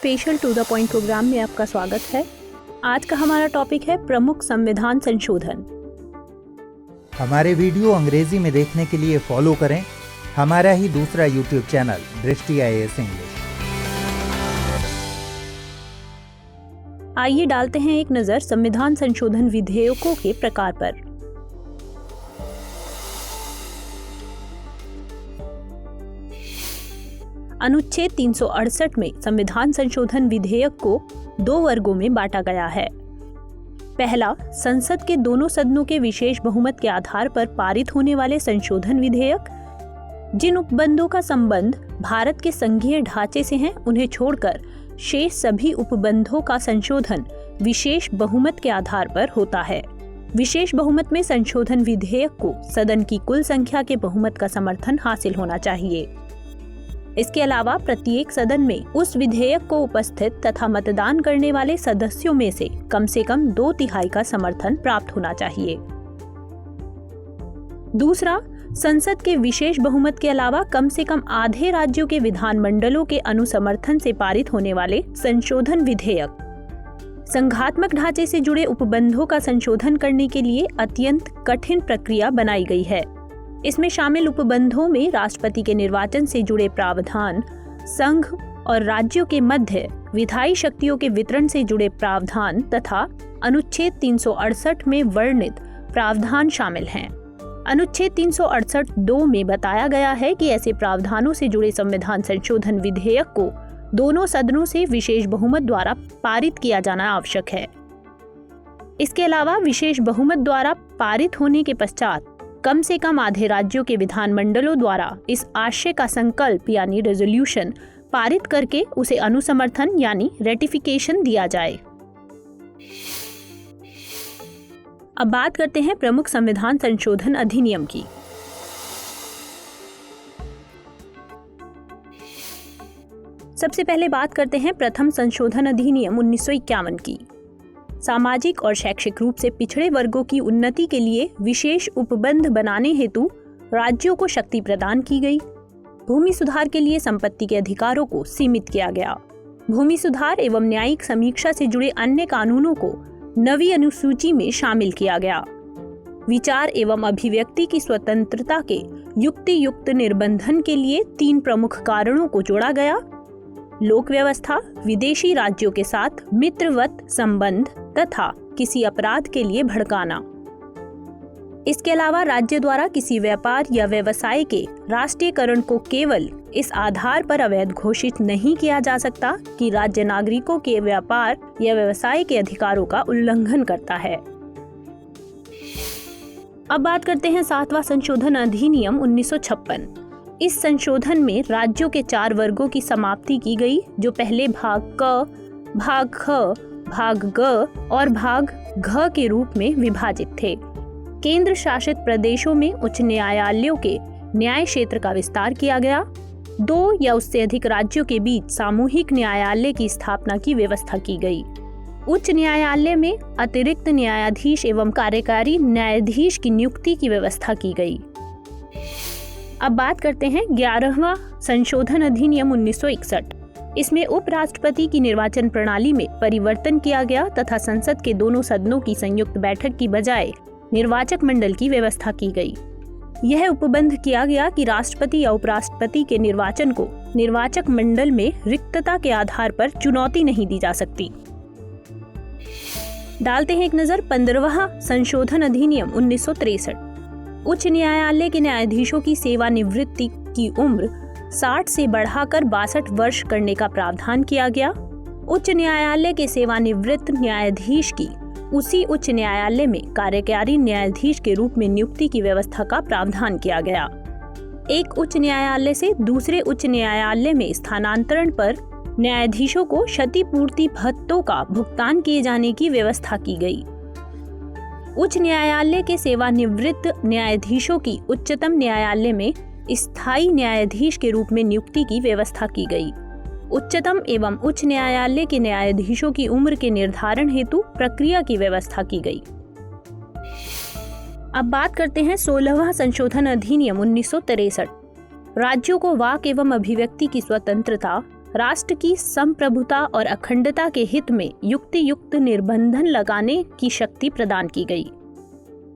Special to the point programme में आपका स्वागत है। आज का हमारा टॉपिक है प्रमुख संविधान संशोधन। हमारे वीडियो अंग्रेजी में देखने के लिए फॉलो करें हमारा ही दूसरा यूट्यूब चैनल दृष्टि IAS इंग्लिश। आइए डालते हैं एक नज़र संविधान संशोधन विधेयकों के प्रकार पर। अनुच्छेद 368 में संविधान संशोधन विधेयक को 2 वर्गों में बांटा गया है। पहला, संसद के दोनों सदनों के विशेष बहुमत के आधार पर पारित होने वाले संशोधन विधेयक। जिन उपबंधों का संबंध भारत के संघीय ढांचे से हैं, उन्हें छोड़कर शेष सभी उपबंधों का संशोधन विशेष बहुमत के आधार पर होता है। विशेष बहुमत में संशोधन विधेयक को सदन की कुल संख्या के बहुमत का समर्थन हासिल होना चाहिए। इसके अलावा प्रत्येक सदन में उस विधेयक को उपस्थित तथा मतदान करने वाले सदस्यों में से कम 2/3 का समर्थन प्राप्त होना चाहिए। दूसरा, संसद के विशेष बहुमत के अलावा कम से कम आधे राज्यों के विधानमंडलों के अनुसमर्थन से पारित होने वाले संशोधन विधेयक। संघात्मक ढांचे से जुड़े उपबंधों का संशोधन करने के लिए अत्यंत कठिन प्रक्रिया बनाई गई है। इसमें शामिल उपबंधों में राष्ट्रपति के निर्वाचन से जुड़े प्रावधान, संघ और राज्यों के मध्य विधायी शक्तियों के वितरण से जुड़े प्रावधान तथा अनुच्छेद 368 में वर्णित प्रावधान शामिल हैं। अनुच्छेद 368(2) में बताया गया है कि ऐसे प्रावधानों से जुड़े संविधान संशोधन विधेयक को दोनों सदनों से विशेष बहुमत द्वारा पारित किया जाना आवश्यक है। इसके अलावा विशेष बहुमत द्वारा पारित होने के पश्चात कम से कम आधे राज्यों के विधानमंडलों द्वारा इस आशय का संकल्प यानी रेजोल्यूशन पारित करके उसे अनुसमर्थन यानी रेटिफिकेशन दिया जाए। अब बात करते हैं प्रमुख संविधान संशोधन अधिनियम की। सबसे पहले बात करते हैं प्रथम संशोधन अधिनियम 1951 की। सामाजिक और शैक्षिक रूप से पिछड़े वर्गों की उन्नति के लिए विशेष उपबंध बनाने हेतु राज्यों को शक्ति प्रदान की गई। भूमि सुधार के लिए संपत्ति के अधिकारों को सीमित किया गया। भूमि सुधार एवं न्यायिक समीक्षा से जुड़े अन्य कानूनों को नवी अनुसूची में शामिल किया गया। विचार एवं अभिव्यक्ति की स्वतंत्रता के युक्ति युक्त निर्बंधन के लिए 3 प्रमुख कारणों को जोड़ा गया: लोक व्यवस्था, विदेशी राज्यों के साथ मित्रवत संबंध तथा किसी अपराध के लिए भड़काना। इसके अलावा राज्य द्वारा किसी व्यापार या व्यवसाय के राष्ट्रीयकरण को केवल इस आधार पर अवैध घोषित नहीं किया जा सकता कि राज्य नागरिकों के व्यापार या व्यवसाय के अधिकारों का उल्लंघन करता है। अब बात करते हैं 7वां संशोधन अधिनियम 1956। इस संशोधन में राज्यों के 4 वर्गों की समाप्ति की गई, जो पहले भाग क, भाग ख, भाग ग और भाग घ के रूप में विभाजित थे। केंद्र शासित प्रदेशों में उच्च न्यायालयों के न्याय क्षेत्र का विस्तार किया गया। 2 या उससे अधिक राज्यों के बीच सामूहिक न्यायालय की स्थापना की व्यवस्था की गई। उच्च न्यायालय में अतिरिक्त न्यायाधीश एवं कार्यकारी न्यायाधीश की नियुक्ति की व्यवस्था की गई। अब बात करते हैं 11वां संशोधन अधिनियम 1961। इसमें उपराष्ट्रपति की निर्वाचन प्रणाली में परिवर्तन किया गया तथा संसद के दोनों सदनों की संयुक्त बैठक की बजाय निर्वाचक मंडल की व्यवस्था की गई। यह उपबंध किया गया कि राष्ट्रपति या उपराष्ट्रपति के निर्वाचन को निर्वाचक मंडल में रिक्तता के आधार पर चुनौती नहीं दी जा सकती। डालते हैं एक नजर 15वां संशोधन अधिनियम 1963। उच्च न्यायालय के न्यायाधीशों की सेवानिवृत्ति की उम्र 60 से बढ़ाकर 62 वर्ष करने का प्रावधान किया गया। उच्च न्यायालय के सेवानिवृत्त न्यायाधीश की उसी उच्च न्यायालय में कार्यकारी न्यायाधीश के रूप में नियुक्ति की व्यवस्था का प्रावधान किया गया। एक उच्च न्यायालय से दूसरे उच्च न्यायालय में स्थानांतरण पर न्यायाधीशों को क्षतिपूर्ति भत्तों का भुगतान किए जाने की व्यवस्था की गई। उच्च न्यायालय के सेवानिवृत्त न्यायाधीशों की उच्चतम न्यायालय में स्थायी न्यायाधीश के रूप में नियुक्ति की व्यवस्था की गई। उच्चतम एवं उच्च न्यायालय के न्यायाधीशों की उम्र के निर्धारण हेतु प्रक्रिया की व्यवस्था की गई। अब बात करते हैं 16वां संशोधन अधिनियम 1963। राज्यों को वाक एवं अभिव्यक्ति की स्वतंत्रता, राष्ट्र की संप्रभुता और अखंडता के हित में युक्ति युक्त निर्बंधन लगाने की शक्ति प्रदान की गई।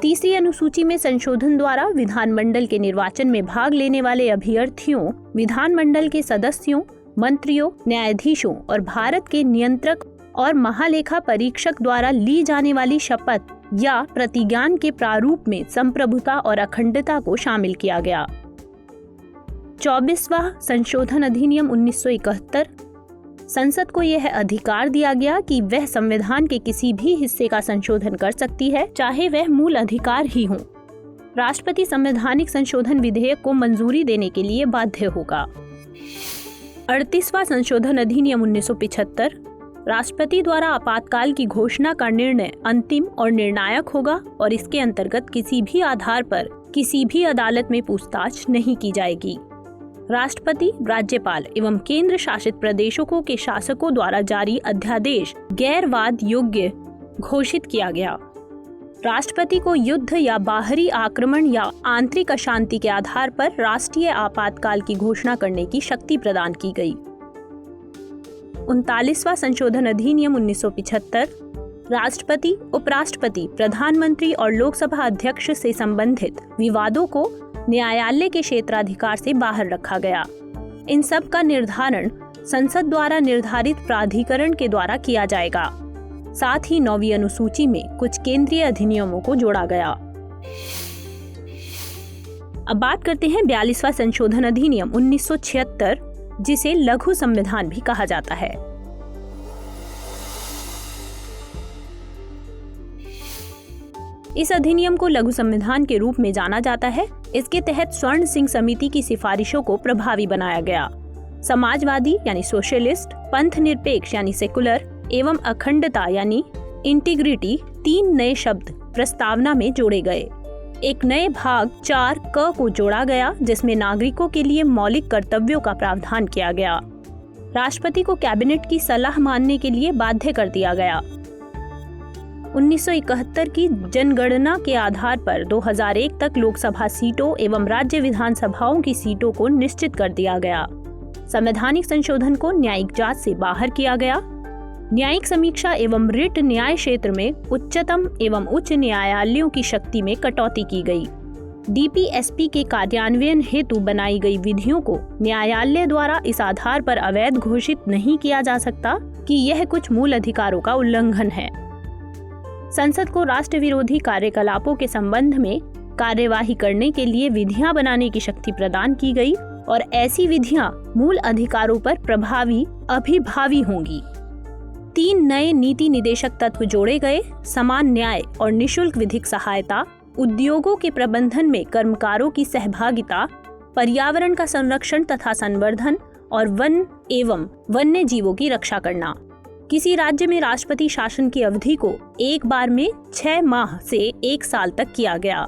तीसरी अनुसूची में संशोधन द्वारा विधानमंडल के निर्वाचन में भाग लेने वाले अभ्यर्थियों, विधानमंडल के सदस्यों, मंत्रियों, न्यायाधीशों और भारत के नियंत्रक और महालेखा परीक्षक द्वारा ली जाने वाली शपथ या प्रतिज्ञान के प्रारूप में संप्रभुता और अखंडता को शामिल किया गया। 24वां संशोधन अधिनियम 1971, संसद को यह अधिकार दिया गया कि वह संविधान के किसी भी हिस्से का संशोधन कर सकती है, चाहे वह मूल अधिकार ही हो। राष्ट्रपति संवैधानिक संशोधन विधेयक को मंजूरी देने के लिए बाध्य होगा। 38वां संशोधन अधिनियम 1975, राष्ट्रपति द्वारा आपातकाल की घोषणा का निर्णय अंतिम और निर्णायक होगा और इसके अंतर्गत किसी भी आधार पर किसी भी अदालत में पूछताछ नहीं की जाएगी। राष्ट्रपति, राज्यपाल एवं केंद्र शासित प्रदेशों के शासकों द्वारा जारी अध्यादेश गैर वाद योग्य घोषित किया गया। राष्ट्रपति को युद्ध या बाहरी आक्रमण या आंतरिक अशांति के आधार पर राष्ट्रीय आपातकाल की घोषणा करने की शक्ति प्रदान की गई। 39वां संशोधन अधिनियम 1975, राष्ट्रपति, उपराष्ट्रपति, प्रधानमंत्री और लोकसभा अध्यक्ष से संबंधित विवादों को न्यायालय के क्षेत्राधिकार से बाहर रखा गया। इन सब का निर्धारण संसद द्वारा निर्धारित प्राधिकरण के द्वारा किया जाएगा। साथ ही 9वीं अनुसूची में कुछ केंद्रीय अधिनियमों को जोड़ा गया। अब बात करते हैं 42वां संशोधन अधिनियम 1976, जिसे लघु संविधान भी कहा जाता है। इस अधिनियम को लघु संविधान के रूप में जाना जाता है। इसके तहत स्वर्ण सिंह समिति की सिफारिशों को प्रभावी बनाया गया। समाजवादी यानी सोशलिस्ट, पंथ निरपेक्ष यानी सेकुलर एवं अखंडता यानी इंटीग्रिटी 3 नए शब्द प्रस्तावना में जोड़े गए। एक नए भाग 4 क को जोड़ा गया, जिसमें नागरिकों के लिए मौलिक कर्तव्यों का प्रावधान किया गया। राष्ट्रपति को कैबिनेट की सलाह मानने के लिए बाध्य कर दिया गया। 1971 की जनगणना के आधार पर 2001 तक लोकसभा सीटों एवं राज्य विधानसभाओं की सीटों को निश्चित कर दिया गया। संवैधानिक संशोधन को न्यायिक जांच से बाहर किया गया। न्यायिक समीक्षा एवं रिट न्याय क्षेत्र में उच्चतम एवं उच्च न्यायालयों की शक्ति में कटौती की गई। डीपीएसपी के कार्यान्वयन हेतु बनाई गई विधियों को न्यायालय द्वारा इस आधार पर अवैध घोषित नहीं किया जा सकता कि यह कुछ मूल अधिकारों का उल्लंघन है। संसद को राष्ट्र विरोधी कार्यकलापों के संबंध में कार्यवाही करने के लिए विधियां बनाने की शक्ति प्रदान की गई और ऐसी विधियां मूल अधिकारों पर प्रभावी अभिभावी होंगी। 3 नए नीति निदेशक तत्व जोड़े गए। समान न्याय और निशुल्क विधिक सहायता, उद्योगों के प्रबंधन में कर्मकारों की सहभागिता, पर्यावरण का संरक्षण तथा संवर्धन और वन एवं वन्य जीवों की रक्षा करना। किसी राज्य में राष्ट्रपति शासन की अवधि को एक बार में 6 माह से 1 साल तक किया गया।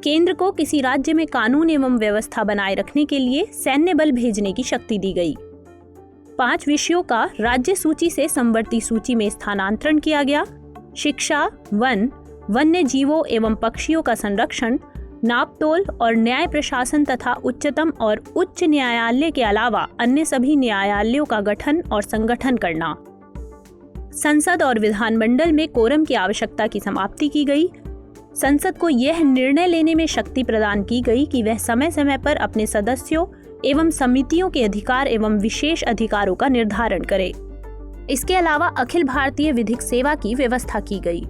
केंद्र को किसी राज्य में कानून एवं व्यवस्था बनाए रखने के लिए सैन्य बल भेजने की शक्ति दी गई। 5 विषयों का राज्य सूची से संवर्ती सूची में स्थानांतरण किया गया। शिक्षा, वन, वन्य जीवों एवं पक्षियों का संरक्षण, नापतोल और न्याय प्रशासन तथा उच्चतम और उच्च न्यायालय के अलावा अन्य सभी न्यायालयों का गठन और संगठन करना। संसद और विधानमंडल में कोरम की आवश्यकता की समाप्ति की गई। संसद को यह निर्णय लेने में शक्ति प्रदान की गई कि वह समय समय पर अपने सदस्यों एवं समितियों के अधिकार एवं विशेष अधिकारों का निर्धारण करे। इसके अलावा अखिल भारतीय विधिक सेवा की व्यवस्था की गई।